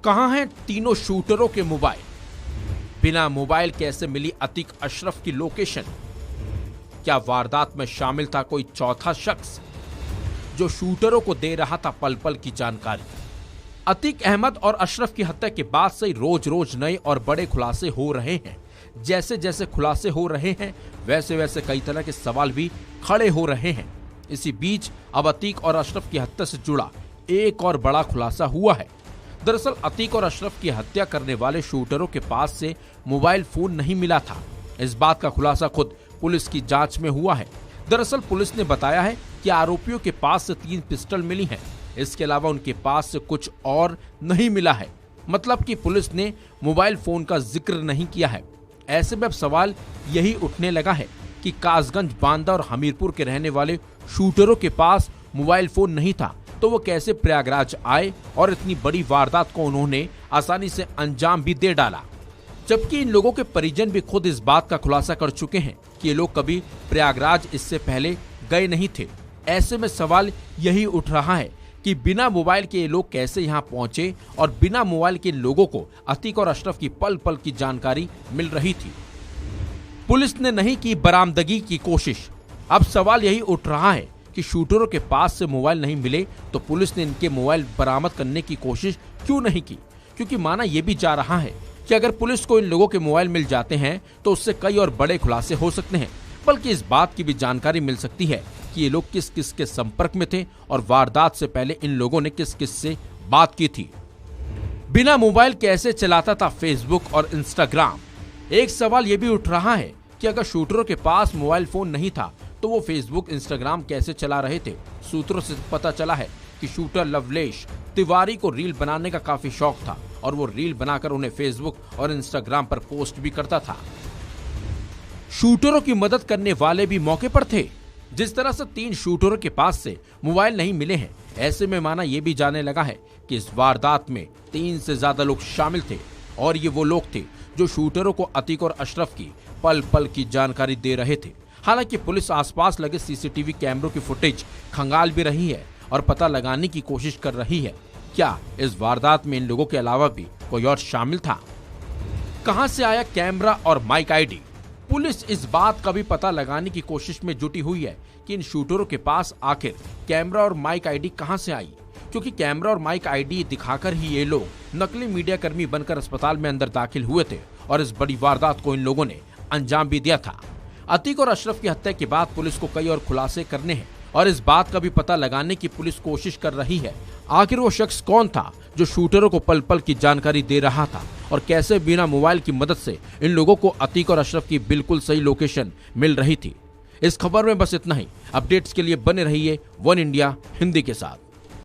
कहां हैं तीनों शूटरों के मोबाइल? बिना मोबाइल कैसे मिली अतीक अशरफ की लोकेशन? क्या वारदात में शामिल था कोई चौथा शख्स जो शूटरों को दे रहा था पल पल की जानकारी? अतीक अहमद और अशरफ की हत्या के बाद से रोज रोज नए और बड़े खुलासे हो रहे हैं। जैसे जैसे खुलासे हो रहे हैं वैसे वैसे कई तरह के सवाल भी खड़े हो रहे हैं। इसी बीच अब अतीक और अशरफ की हत्या से जुड़ा एक और बड़ा खुलासा हुआ है। दरअसल अतीक और अशरफ की हत्या करने वाले शूटरों के पास से मोबाइल फोन नहीं मिला था। इस बात का खुलासा खुद पुलिस की जांच में हुआ है। दरअसल पुलिस ने बताया है कि आरोपियों के पास से 3 पिस्टल मिली हैं। इसके अलावा उनके पास से कुछ और नहीं मिला है। मतलब कि पुलिस ने मोबाइल फोन का जिक्र नहीं किया है। ऐसे में अब सवाल यही उठने लगा है कि कासगंज, बांदा और हमीरपुर के रहने वाले शूटरों के पास मोबाइल फोन नहीं था तो वो कैसे प्रयागराज आए और इतनी बड़ी वारदात को उन्होंने आसानी से अंजाम भी दे डाला। जबकि इन लोगों के परिजन भी खुद इस बात का खुलासा कर चुके हैं कि ये लोग कभी प्रयागराज इससे पहले गए नहीं थे। ऐसे में सवाल यही उठ रहा है कि बिना मोबाइल के ये लोग कैसे यहाँ पहुंचे और बिना मोबाइल के लोगों को अतीक और अशरफ की पल पल की जानकारी मिल रही थी। पुलिस ने नहीं की बरामदगी की कोशिश। अब सवाल यही उठ रहा है कि शूटरों के पास से मोबाइल नहीं मिले तो पुलिस ने इनके मोबाइल बरामद करने की कोशिश क्यों नहीं की? क्योंकि माना यह भी जा रहा है कि अगर पुलिस को इन लोगों के मोबाइल मिल जाते हैं तो उससे कई और बड़े खुलासे हो सकते हैं। बल्कि इस बात की भी जानकारी मिल सकती है कि ये लोग किस किस के संपर्क में थे और वारदात से पहले इन लोगों ने किस किस से बात की थी। बिना मोबाइल कैसे चलाता था फेसबुक और इंस्टाग्राम? एक सवाल यह भी उठ रहा है कि अगर शूटरों के पास मोबाइल फोन नहीं था तो वो फेसबुक, इंस्टाग्राम कैसे चला रहे थे? सूत्रों से पता चला है कि शूटर लवलेश तिवारी को रील बनाने का काफी शौक था और वो रील बनाकर उन्हें फेसबुक और इंस्टाग्राम पर पोस्ट भी करता था। शूटरों की मदद करने वाले भी मौके पर थे। जिस तरह से 3 शूटरों के पास से मोबाइल नहीं मिले हैं, ऐसे में माना यह भी जाने लगा है कि इस वारदात में 3 से ज्यादा लोग शामिल थे और ये वो लोग थे जो शूटरों को अतीक और अशरफ की पल पल की जानकारी दे रहे थे। हालांकि पुलिस आसपास लगे सीसीटीवी कैमरों की फुटेज खंगाल भी रही है और पता लगाने की कोशिश कर रही है क्या इस वारदात में इन लोगों के अलावा भी कोई और शामिल था। कहां से आया कैमरा और माइक आईडी? पुलिस इस बात का भी पता लगाने की कोशिश में जुटी हुई है कि इन शूटरों के पास आखिर कैमरा और माइक आईडी कहां से आई, क्योंकि कैमरा और माइक आईडी दिखाकर ही ये लोग नकली मीडिया कर्मी बनकर अस्पताल में अंदर दाखिल हुए थे और इस बड़ी वारदात को इन लोगों ने अंजाम भी दिया था। अतीक और अशरफ की हत्या के बाद पुलिस को कई और खुलासे करने हैं और इस बात का भी पता लगाने की पुलिस कोशिश कर रही है आखिर वो शख्स कौन था जो शूटरों को पल पल की जानकारी दे रहा था और कैसे बिना मोबाइल की मदद से इन लोगों को अतीक और अशरफ की बिल्कुल सही लोकेशन मिल रही थी। इस खबर में बस इतना ही। अपडेट्स के लिए बने रहिए वन इंडिया हिंदी के साथ।